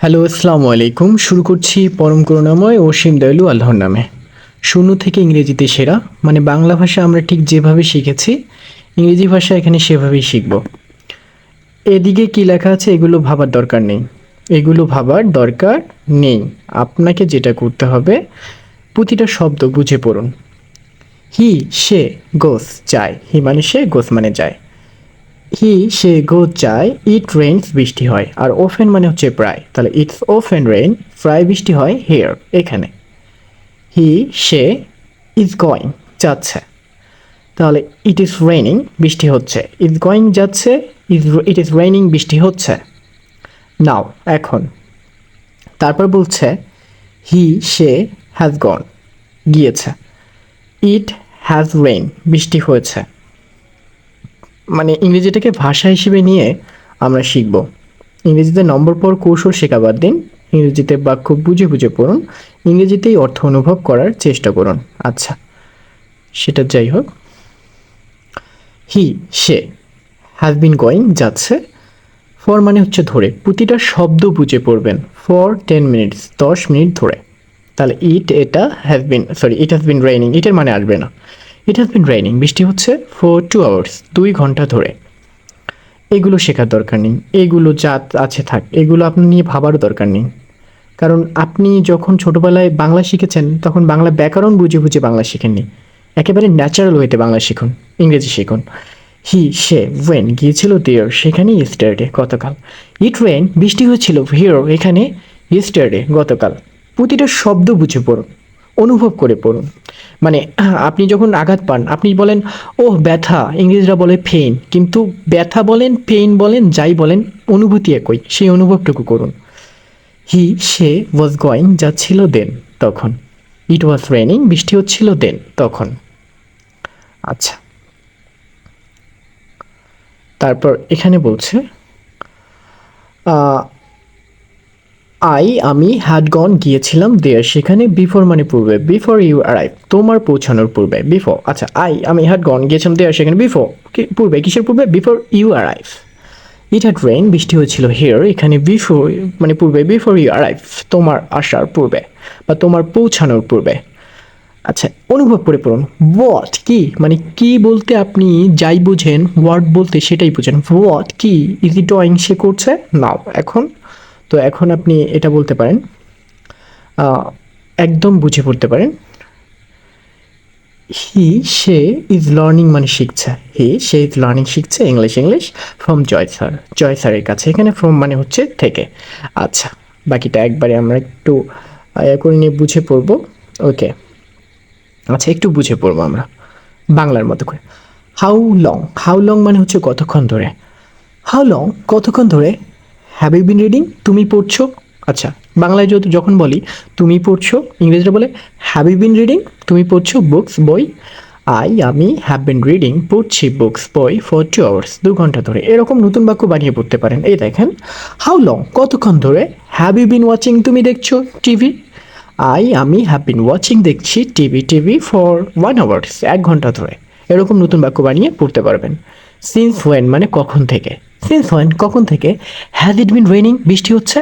Hello, আসসালামু আলাইকুম। শুরু করছি পরম করুণাময় ও অসীম দয়ালু আল্লাহর নামে। শূন্য থেকে ইংরেজিতে সেরা, মানে বাংলা ভাষা আমরা ঠিক যেভাবে শিখেছি, ইংরেজি ভাষা এখানে সেভাবেই শিখব। এদিকে কি লেখা আছে এগুলো ভাবার দরকার নেই। এগুলো ভাবার দরকার নেই। আপনাকে যেটা করতে হবে, প্রতিটা শব্দ বুঝে পড়ুন। হি, সে, গোস, যায়। হি মানে সে, গোস মানে যায়। হি, সে, গোস, যায়। ইট রেইনস, বৃষ্টি হয়। আর ওফেন মানে হচ্ছে প্রায়, তাহলে ইটস ওফেন রেইন, প্রায় বৃষ্টি হয় হিয়ার, এখানে। হি, সে, ইজ গোয়িং, যাচ্ছে। তাহলে ইট ইজ রেইনিং, বৃষ্টি হচ্ছে। ইজ গোয়িং যাচ্ছে, ইট ইজ রেইনিং, বৃষ্টি হচ্ছে। নাও, এখন। তারপর বলছে হি, সে, হ্যাজ গন, গিয়েছে। ইট হ্যাজ রেইন, বৃষ্টি হয়েছে। মানে ইংরেজিটাকে ভাষা হিসেবে নিয়ে আমরা শিখব। ইংরেজিতে নম্বর পর কৌশল শেখাবার দিন। ইংরেজিতে বাক্য বুঝে বুঝে পড়ুন। ইংরেজিতেই অর্থ অনুভব করার চেষ্টা করুন। আচ্ছা, সেটা যাই হোক। হি, সে, হ্যাজ বিন গোয়িং, যাচ্ছে। ফর মানে হচ্ছে ধরে, প্রতিটা শব্দ বুঝে পড়বেন। ফর 10 মিনিটস, 10 মিনিট ধরে। তাহলে এটা has been, it has been raining, ইটের মানে আসবে না। ইট হ্যাজ বিন রেইনিং, বৃষ্টি হচ্ছে ফর 2 আওয়ার্স, 2 ঘন্টা ধরে। এগুলো শেখার দরকার নেই। এগুলো যা আছে থাক, এগুলো আপনার নিয়ে ভাবারও দরকার নেই। কারণ আপনি যখন ছোটোবেলায় বাংলা শিখেছেন তখন বাংলা ব্যাকরণ বুঝে বুঝে বাংলা শিখেননি। একেবারে ন্যাচারাল ওয়েতে বাংলা শিখুন, ইংরেজি শিখুন। হি, সে, ওয়েন, গিয়েছিল দেয়ার, সেখানে ইয়েস্টারডে, গতকাল। ইট রেন, বৃষ্টি হয়েছিল হিয়ার, এখানে, ইয়েস্টারডে, গতকাল। প্রতিটা শব্দ বুঝে পড়ুন, অনুভব করে পড়ুন। মানে আপনি যখন আঘাত পান আপনি বলেন ওহ ব্যথা, ইংরেজরা বলে পেইন, কিন্তু ব্যথা বলেন, পেইন বলেন, যাই বলেন, অনুভূতি একই, সেই অনুভবটুকু করুন। হি, সে, ওয়াজ গোয়িং, যাচ্ছিল দেন, তখন। ইট ওয়াজ রেনিং, বৃষ্টি হচ্ছিল দেন, তখন। আচ্ছা, তারপর এখানে বলছে আমি হ্যাড গন, গিয়েছিলাম দেয়ার, সেখানে। বিফোর মানে পূর্বে, বিফোর ইউ অ্যারাইভ, তোমার পৌঁছানোর পূর্বে, বিফোর। আচ্ছা, আমি হ্যাড গন, গিয়েছিলাম দেয়ার, সেখানে। বিফোর, পূর্বে, কিসের পূর্বে? Before you arrive. It had rain, বৃষ্টি হয়েছিল হিয়ার, এখানে। বিফোর মানে পূর্বে, বিফোর ইউ অ্যারাইভ, তোমার আসার পূর্বে বা তোমার পৌঁছানোর পূর্বে। আচ্ছা, অনুভব করে পড়ুন। হোয়াট, কি, মানে কি বলতে আপনি যাই বুঝেন, ওয়ার্ড বলতে সেটাই বুঝেন। হোয়াট, কি, ইজ ই ডুইং, সে করছে। নাও, এখন। তো এখন আপনি এটা বলতে পারেন, একদম বুঝে পড়তে পারেন। হি, সে, ইজ লার্নিং, মানে শিখছে। হি, সে, ইজ লার্নিং, শিখছে ইংলিশ ফ্রম জয় স্যার, জয় স্যারের কাছে। এখানে ফ্রম মানে হচ্ছে থেকে। আচ্ছা, বাকিটা একবারে আমরা একটু করে নিয়ে বুঝে পড়বো। ওকে, আচ্ছা, একটু বুঝে পড়বো আমরা বাংলার মতো করে। হাউ লং, হাউ লং মানে হচ্ছে কতক্ষণ ধরে। হাউ লং, কতক্ষণ ধরে। হ্যাভ ইউ বিন রিডিং, তুমি পড়ছো। আচ্ছা, বাংলায় যখন বলি তুমি পড়ছো, ইংরেজিরা বলে হ্যাভ ইউ বিন রিডিং, তুমি পড়ছো বুকস, বই। আমি হ্যাভ বিন রিডিং, পড়ছি বুকস, বই, ফর 2 আওয়ার্স, 2 ঘন্টা ধরে। এরকম নতুন বাক্য বানিয়ে পড়তে পারেন। এই দেখেন, হাউ লং, কতক্ষণ ধরে। হ্যাভ ইউ বিন ওয়াচিং, তুমি দেখছো টিভি। আমি হ্যাভ বিন ওয়াচিং, দেখছি টিভি ফর 1 আওয়ার্স, 1 ঘন্টা ধরে। এরকম নতুন বাক্য বানিয়ে পড়তে পারবেন। সিন্স ওয়েন মানে কখন থেকে। সিন্স ওয়েন, কখন থেকে। হ্যাজ ইট বিন রেইনিং, বৃষ্টি হচ্ছে।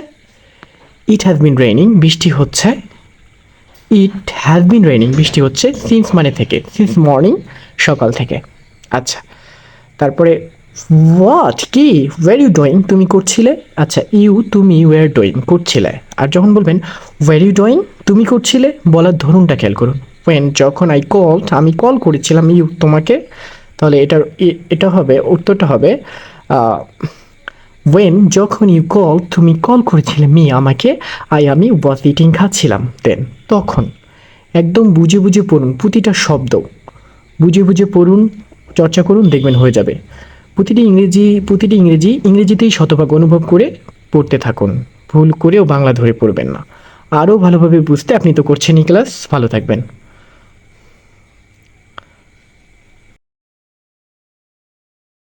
ইট হ্যাজ বিন রেইনিং, বৃষ্টি হচ্ছে। ইট হ্যাজ বিন রেইনিং, বৃষ্টি হচ্ছে। সিন্স মানে থেকে, সিন্স মর্নিং, সকাল থেকে। আচ্ছা, তারপরে হোয়াট, কি, ওয়ার ইউ ডুইং, তুমি করছিলে। আচ্ছা, তুমি ওয়ার ডুইং, করছিলে। আর যখন বলবেন ওয়ার ইউ ডুইং, তুমি করছিলে, বলার ধরনটা খেয়াল করুন। ওয়েন, যখন আই কল, আমি কল করেছিলাম তোমাকে, তাহলে এটা হবে, উত্তরটা হবে ওয়েন, যখন ইউ কল, তুমি কল করেছিলে আমাকে, আমি ওয়াজ ইটিং, খাচ্ছিলাম, দেন, তখন। একদম বুঝে বুঝে পড়ুন, প্রতিটা শব্দ বুঝে বুঝে পড়ুন, চর্চা করুন, দেখবেন হয়ে যাবে। ইংরেজিতেই শতভাগ অনুভব করে পড়তে থাকুন। ভুল করেও বাংলা ধরে পড়বেন না। আরও ভালোভাবে বুঝতে আপনি তো করছেনই ক্লাস। ভালো থাকবেন।